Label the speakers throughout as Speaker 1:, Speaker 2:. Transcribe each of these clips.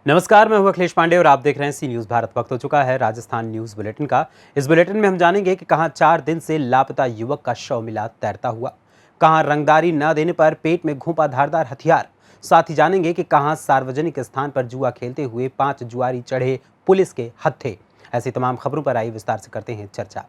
Speaker 1: नमस्कार, मैं हूं अखिलेश पांडे और आप देख रहे हैं सी न्यूज़ भारत। वक्त हो चुका है राजस्थान न्यूज़ बुलेटिन का। इस बुलेटिन में हम जानेंगे कि कहां 4 दिन से लापता युवक का शव मिला तैरता हुआ, कहां रंगदारी न देने पर पेट में घोंपा धारदार हथियार। साथ ही जानेंगे कि कहां सार्वजनिक स्थान पर जुआ खेलते हुए 5 जुआरी चढ़े पुलिस के हत्थे। ऐसी तमाम खबरों पर आई विस्तार से करते हैं चर्चा।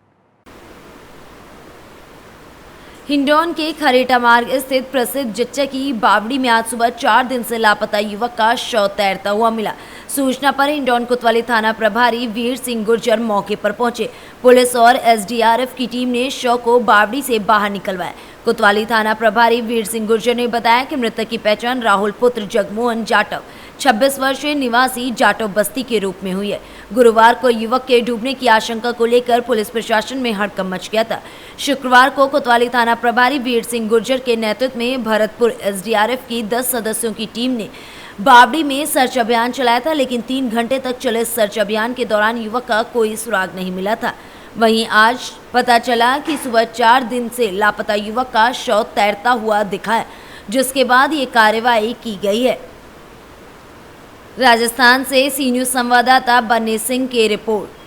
Speaker 2: हिंडौन के खरेटा मार्ग स्थित प्रसिद्ध जच्चा की बावड़ी में आज सुबह 4 दिन से लापता युवक का शव तैरता हुआ मिला। सूचना पर हिंडौन कोतवाली थाना प्रभारी वीर सिंह गुर्जर मौके पर पहुंचे। पुलिस और एसडीआरएफ की टीम ने शव को बावड़ी से बाहर निकलवाया। कोतवाली थाना प्रभारी वीर सिंह गुर्जर ने बताया कि मृतक की पहचान राहुल पुत्र जगमोहन जाटव 26 वर्षीय निवासी जाटव बस्ती के रूप में हुई है। गुरुवार को युवक के डूबने की आशंका को लेकर पुलिस प्रशासन में हड़कंप मच गया था। शुक्रवार को कोतवाली थाना प्रभारी वीर सिंह गुर्जर के नेतृत्व में भरतपुर एसडीआरएफ की 10 सदस्यों की टीम ने बावड़ी में सर्च अभियान चलाया था, लेकिन 3 घंटे तक चले सर्च अभियान के दौरान युवक का कोई सुराग नहीं मिला था। वहीं आज पता चला कि सुबह 4 दिन से लापता युवक का शव तैरता हुआ दिखा है, जिसके बाद ये कार्रवाई की गई है। राजस्थान से सी न्यूज़ संवाददाता बन्ने सिंह की रिपोर्ट।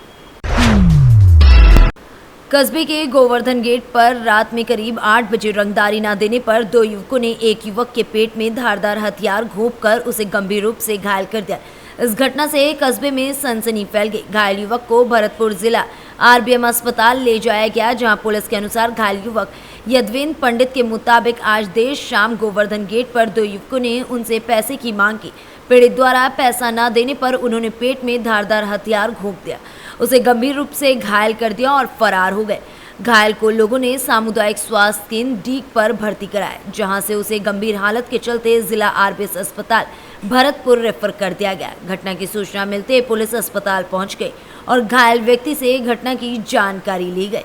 Speaker 2: कस्बे के गोवर्धन गेट पर रात में करीब 8 बजे रंगदारी न देने पर 2 युवकों ने एक युवक के पेट में धारदार हथियार घोंपकर उसे गंभीर रूप से घायल कर दिया। इस घटना से कस्बे में सनसनी फैल गई। घायल युवक को भरतपुर जिला आरबीएम अस्पताल ले जाया गया, जहां पुलिस के अनुसार घायल युवक यदवेंद्र पंडित के मुताबिक आज देर शाम गोवर्धन गेट पर 2 युवकों ने उनसे पैसे की मांग की। पीड़ित द्वारा पैसा न देने पर उन्होंने पेट में धारदार हथियार घोंप दिया, उसे गंभीर रूप से घायल कर दिया और फरार हो गए। घायल को लोगों ने सामुदायिक स्वास्थ्य केंद्र डीग पर भर्ती कराया, जहां से उसे गंभीर हालत के चलते जिला आरबीएस अस्पताल भरतपुर रेफर कर दिया गया। घटना की सूचना मिलते ही पुलिस अस्पताल पहुंच गई और घायल व्यक्ति से घटना की जानकारी ली गई।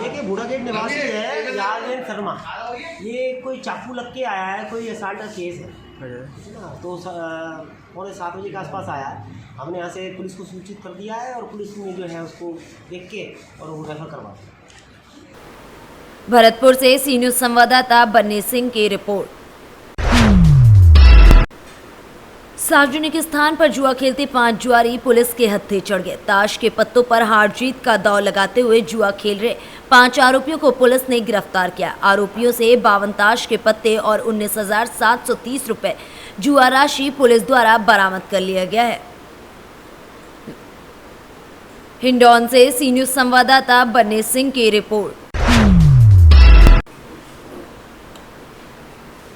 Speaker 3: एक बूढ़ा गेट निवासी है यादवेंद्र शर्मा, ये कोई चाकू लग के आया है, कोई असल्ट का केस है ना। तो 7:15 बजे के आसपास आया है। हमने यहाँ से पुलिस को सूचित कर दिया है और पुलिस ने जो है उसको देख के और वो रेफर करवा दिया।
Speaker 2: भरतपुर से सी न्यूज़ संवाददाता बन्ने सिंह की रिपोर्ट। सार्वजनिक स्थान पर जुआ खेलते 5 जुआरी पुलिस के हत्थे चढ़ गए। ताश के पत्तों पर हार जीत का दांव लगाते हुए जुआ खेल रहे 5 आरोपियों को पुलिस ने गिरफ्तार किया। आरोपियों से 52 ताश के पत्ते और 19,730 रुपए जुआ राशि पुलिस द्वारा बरामद कर लिया गया है। हिंडौन से सी न्यूज़ संवाददाता बन्ने सिंह की रिपोर्ट।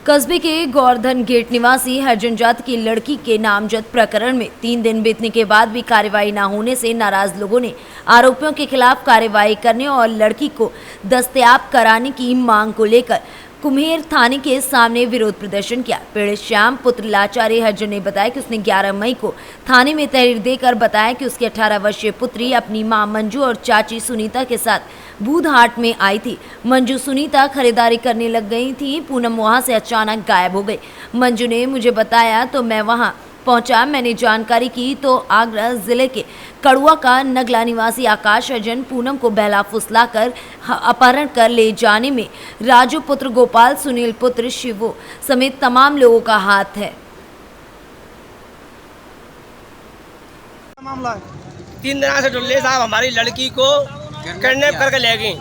Speaker 2: कस्बे के गोवर्धन गेट निवासी हरिजन जाति की लड़की के नामजद प्रकरण में 3 दिन बीतने के बाद भी कार्रवाई न होने से नाराज लोगों ने आरोपियों के खिलाफ कार्रवाई करने और लड़की को दस्तयाब कराने की मांग को लेकर कुम्हेर थाने के सामने विरोध प्रदर्शन किया। पीड़ित श्याम पुत्र लाचारी हरिजन ने बताया कि उसने 11 मई को थाने में तहरीर देकर बताया कि उसकी 18 वर्षीय पुत्री अपनी मां मंजू और चाची सुनीता के साथ बूधहाट में आई थी। मंजू सुनीता खरीदारी करने लग गई थी। पूनम वहां से अचानक गायब हो गई। मंजू ने मुझे बताया तो मैं वहां पहुंचा। मैंने जानकारी की तो आगरा जिले के कड़ुआ का नगला निवासी आकाश हरिजन पूनम को बहला फुसला कर अपहरण कर ले जाने में राजू पुत्र गोपाल, सुनील पुत्र शिवो समेत तमाम लोगों का हाथ है।
Speaker 4: मामला 3 दिन से डुल्ले साहब हमारी लड़की को किडनैप करके ले गई।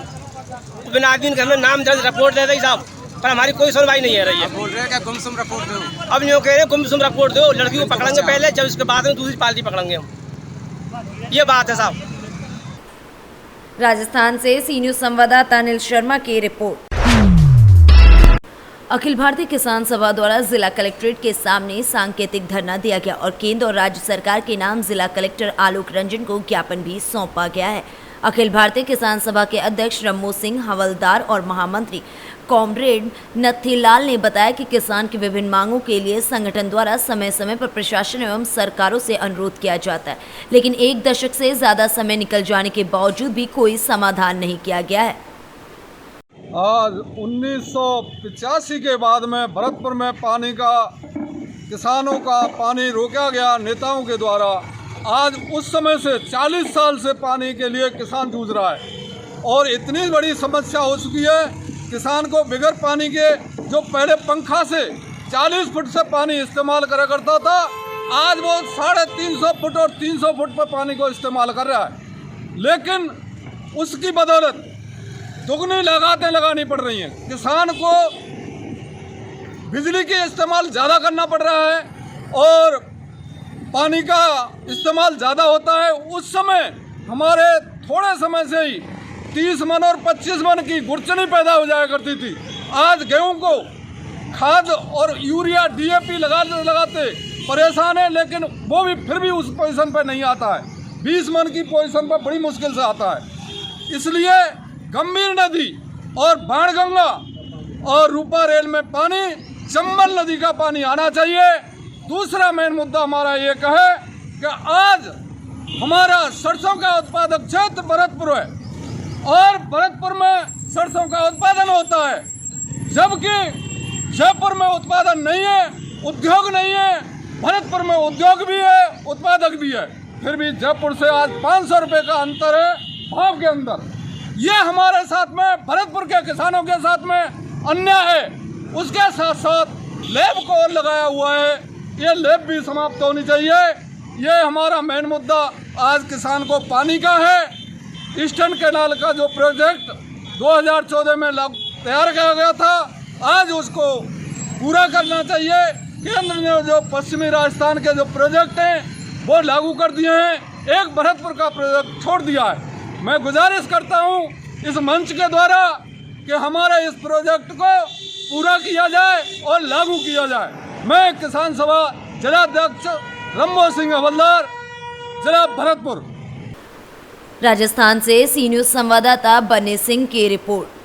Speaker 4: बिना दिन के हमने नाम दर्ज रिपोर्ट दे दी साहब, पर हमारी कोई सुनवाई नहीं है रही है।
Speaker 5: बोल रहे हैं क्या गुमसुम रिपोर्ट दो?
Speaker 4: अब यूँ कह रहे हैं गुमसुम रिपोर्ट दो, लड़की को पकड़ेंगे पहले, जब उसके बाद में दूसरी पार्टी पकड़ेंगे हम। ये बात है साहब।
Speaker 2: राजस्थान से सी न्यूज़ संवाददाता अनिल शर्मा की रिपोर्ट। अखिल भारतीय किसान सभा द्वारा जिला कलेक्ट्रेट के सामने सांकेतिक धरना दिया गया और केंद्र और राज्य सरकार के नाम जिला कलेक्टर आलोक रंजन को ज्ञापन भी सौंपा गया है। अखिल भारतीय किसान सभा के अध्यक्ष रमो सिंह हवलदार और महामंत्री कॉमरेड नथीलाल ने बताया कि किसान की विभिन्न मांगों के लिए संगठन द्वारा समय समय पर प्रशासन एवं सरकारों से अनुरोध किया जाता है, लेकिन 1 दशक से ज्यादा समय निकल जाने के बावजूद भी कोई समाधान नहीं किया गया है।
Speaker 6: आज 1985 के बाद में भरतपुर में पानी का, किसानों का पानी रोका गया नेताओं के द्वारा। आज उस समय से 40 साल से पानी के लिए किसान जूझ रहा है और इतनी बड़ी समस्या हो चुकी है किसान को बगैर पानी के, जो पहले पंखा से 40 फुट से पानी इस्तेमाल करा करता था, आज वो 350 फुट और 300 फुट पर पानी को इस्तेमाल कर रहा है, लेकिन उसकी बदौलत दुगनी लागतें लगानी पड़ रही हैं। किसान को बिजली के इस्तेमाल ज़्यादा करना पड़ रहा है और पानी का इस्तेमाल ज़्यादा होता है। उस समय हमारे थोड़े समय से ही 30 मन और 25 मन की गुड़चनी पैदा हो जाया करती थी। आज गेहूं को खाद और यूरिया DAP लगाते परेशान है, लेकिन वो भी फिर भी उस पोजीशन पर नहीं आता है। 20 मन की पोजीशन पर बड़ी मुश्किल से आता है। इसलिए गंभीर नदी और बाणगंगा और रूपा रेल में पानी, चंबल नदी का पानी आना चाहिए। दूसरा मेन मुद्दा हमारा ये है कि आज हमारा सरसों का उत्पादक क्षेत्र भरतपुर है और भरतपुर में सरसों का उत्पादन होता है, जबकि जयपुर में उत्पादन नहीं है, उद्योग नहीं है। भरतपुर में उद्योग भी है, उत्पादक भी है, फिर भी जयपुर से आज 500 रुपये का अंतर है भाव के अंदर। ये हमारे साथ में, भरतपुर के किसानों के साथ में अन्याय है। उसके साथ साथ लेब को और लगाया हुआ है, ये लेब भी समाप्त होनी चाहिए। ये हमारा मेन मुद्दा आज किसान को पानी का है। ईस्टर्न कैनाल का जो प्रोजेक्ट 2014 में तैयार किया गया था, आज उसको पूरा करना चाहिए। केंद्र ने जो पश्चिमी राजस्थान के जो प्रोजेक्ट हैं वो लागू कर दिए हैं, एक भरतपुर का प्रोजेक्ट छोड़ दिया है। मैं गुजारिश करता हूं इस मंच के द्वारा कि हमारे इस प्रोजेक्ट को पूरा किया जाए और लागू किया जाए। मैं किसान सभा जिलाध्यक्ष रंभो सिंह हवलदार, जिला भरतपुर।
Speaker 2: राजस्थान से सी न्यूज संवाददाता बन्ने सिंह की रिपोर्ट।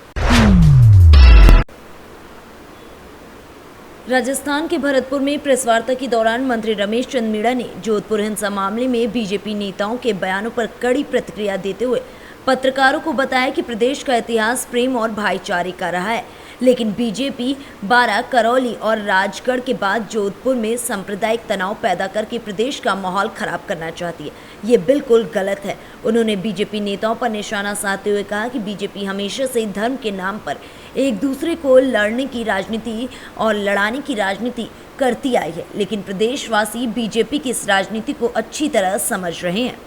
Speaker 2: राजस्थान के भरतपुर में प्रेस वार्ता के दौरान मंत्री रमेश चंद मीणा ने जोधपुर हिंसा मामले में बीजेपी नेताओं के बयानों पर कड़ी प्रतिक्रिया देते हुए पत्रकारों को बताया कि प्रदेश का इतिहास प्रेम और भाईचारे का रहा है, लेकिन बीजेपी बारां, करौली और राजगढ़ के बाद जोधपुर में सांप्रदायिक तनाव पैदा करके प्रदेश का माहौल खराब करना चाहती है। ये बिल्कुल गलत है। उन्होंने बीजेपी नेताओं पर निशाना साधते हुए कहा कि बीजेपी हमेशा से धर्म के नाम पर एक दूसरे को लड़ने की राजनीति और लड़ाने की राजनीति करती आई है, लेकिन प्रदेशवासी बीजेपी की इस राजनीति को अच्छी तरह समझ रहे हैं।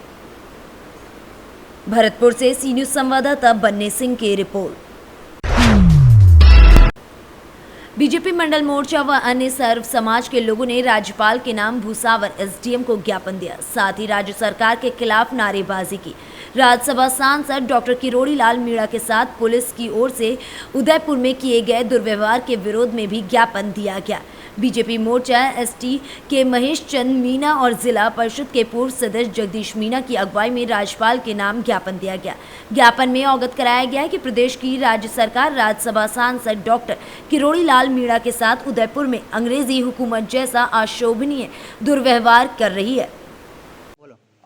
Speaker 2: भरतपुर से सी न्यूज संवाददाता बन्ने सिंह की रिपोर्ट। बीजेपी मंडल मोर्चा व अन्य सर्व समाज के लोगों ने राज्यपाल के नाम भूसावर SDM को ज्ञापन दिया, साथ ही राज्य सरकार के खिलाफ नारेबाजी की। राज्यसभा सांसद डॉक्टर किरोड़ी लाल मीणा के साथ पुलिस की ओर से उदयपुर में किए गए दुर्व्यवहार के विरोध में भी ज्ञापन दिया गया। बीजेपी मोर्चा ST के महेश चंद मीणा और जिला परिषद के पूर्व सदस्य जगदीश मीणा की अगुवाई में राज्यपाल के नाम ज्ञापन दिया गया। ज्ञापन में अवगत कराया गया है कि प्रदेश की राज्य सरकार राज्यसभा सांसद डॉक्टर किरोड़ी लाल मीणा के साथ उदयपुर में अंग्रेजी हुकूमत जैसा अशोभनीय दुर्व्यवहार कर रही है।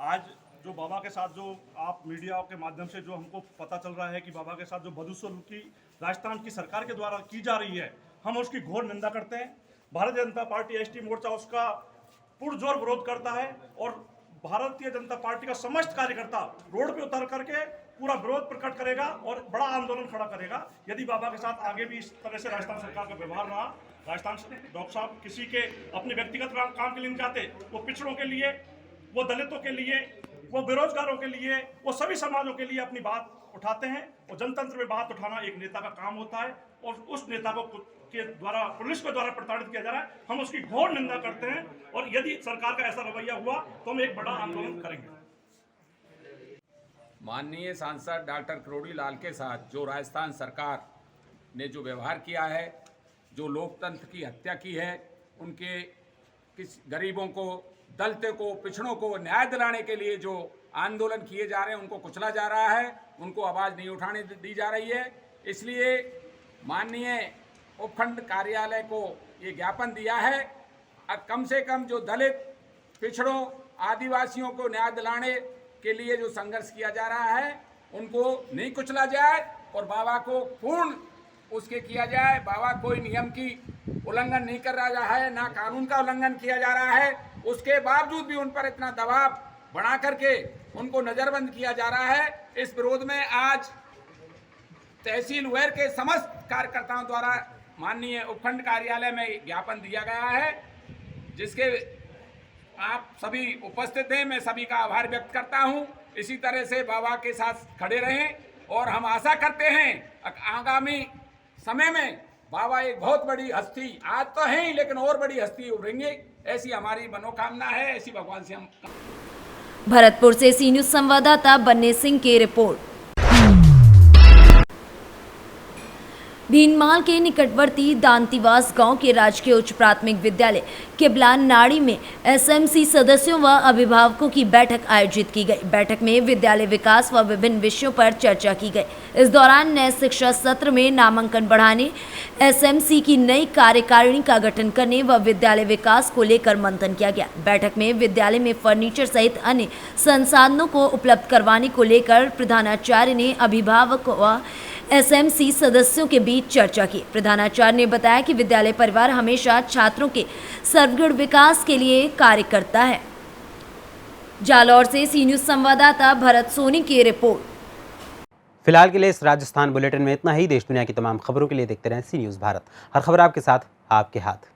Speaker 5: आज जो बाबा के साथ जो आप मीडिया के माध्यम से जो हमको पता चल रहा है कि बाबा के साथ जो बदसलूकी राजस्थान की सरकार के द्वारा की जा रही है, हम उसकी घोर निंदा करते हैं। भारतीय जनता पार्टी ST मोर्चा उसका पुरजोर विरोध करता है और भारतीय जनता पार्टी का समस्त कार्यकर्ता रोड पे उतर करके पूरा विरोध प्रकट करेगा और बड़ा आंदोलन खड़ा करेगा। यदि बाबा के साथ आगे भी इस तरह से राजस्थान सरकार का व्यवहार रहा, राजस्थान डॉक्टर साहब किसी के अपने व्यक्तिगत काम के लिए नहीं जाते, वो पिछड़ों के लिए, वो दलितों के लिए, वो बेरोजगारों के लिए, वो सभी समाजों के लिए अपनी बात उठाते हैं और जनतंत्र में बात उठाना एक नेता का काम होता है और उस नेता को के द्वारा पुलिस के द्वारा प्रताड़ित किया जा रहा है। हम उसकी घोर निंदा करते हैं और यदि सरकार का ऐसा रवैया हुआ तो हम एक बड़ा आंदोलन करेंगे।
Speaker 7: माननीय सांसद डॉक्टर किरोड़ी लाल के साथ जो राजस्थान सरकार ने जो व्यवहार किया है, जो लोकतंत्र की हत्या की है, उनके किस गरीबों को, दलितों को, पिछड़ों को न्याय दिलाने के लिए जो आंदोलन किए जा रहे हैं उनको कुचला जा रहा है, उनको आवाज़ नहीं उठाने दी जा रही है। इसलिए माननीय उपखंड कार्यालय को ये ज्ञापन दिया है, कम से कम जो दलित, पिछड़ों, आदिवासियों को न्याय दिलाने के लिए जो संघर्ष किया जा रहा है उनको नहीं कुचला जाए और बाबा को पूर्ण उसके किया जाए। बाबा कोई नियम की उल्लंघन नहीं कर रहा है, ना कानून का उल्लंघन किया जा रहा है, उसके बावजूद भी उन पर इतना दबाव बना करके उनको नज़रबंद किया जा रहा है। इस विरोध में आज तहसील उहेर के समस्त कार्यकर्ताओं द्वारा माननीय उपखंड कार्यालय में ज्ञापन दिया गया है, जिसके आप सभी उपस्थित हैं, मैं सभी का आभार व्यक्त करता हूं। इसी तरह से बाबा के साथ खड़े रहें और हम आशा करते हैं आगामी समय में बाबा एक बहुत बड़ी हस्ती, आज तो है ही लेकिन और बड़ी हस्ती उभरेंगे, ऐसी हमारी मनोकामना है, ऐसी भगवान से हम।
Speaker 2: भरतपुर से सी न्यूज संवाददाता बन्ने सिंह की रिपोर्ट। भीनमाल के निकटवर्ती दांतीवास गांव के राजकीय उच्च प्राथमिक विद्यालय किबलान नाड़ी में एसएमसी सदस्यों व अभिभावकों की बैठक आयोजित की गई। बैठक में विद्यालय विकास व विभिन्न विषयों पर चर्चा की गई। इस दौरान नए शिक्षा सत्र में नामांकन बढ़ाने, एसएमसी की नई कार्यकारिणी का गठन करने व विद्यालय विकास को लेकर मंथन किया गया। बैठक में विद्यालय में फर्नीचर सहित अन्य संसाधनों को उपलब्ध करवाने को लेकर प्रधानाचार्य ने अभिभावक व एसएमसी सदस्यों के बीच चर्चा की। प्रधानाचार्य ने बताया कि विद्यालय परिवार हमेशा छात्रों के सर्वगुण विकास के लिए कार्य करता है। जालौर से सी न्यूज संवाददाता भरत सोनी की रिपोर्ट।
Speaker 1: फिलहाल के लिए इस राजस्थान बुलेटिन में इतना ही। देश दुनिया की तमाम खबरों के लिए देखते रहें सी न्यूज़ भारत। हर खबर आपके साथ, आपके हाथ।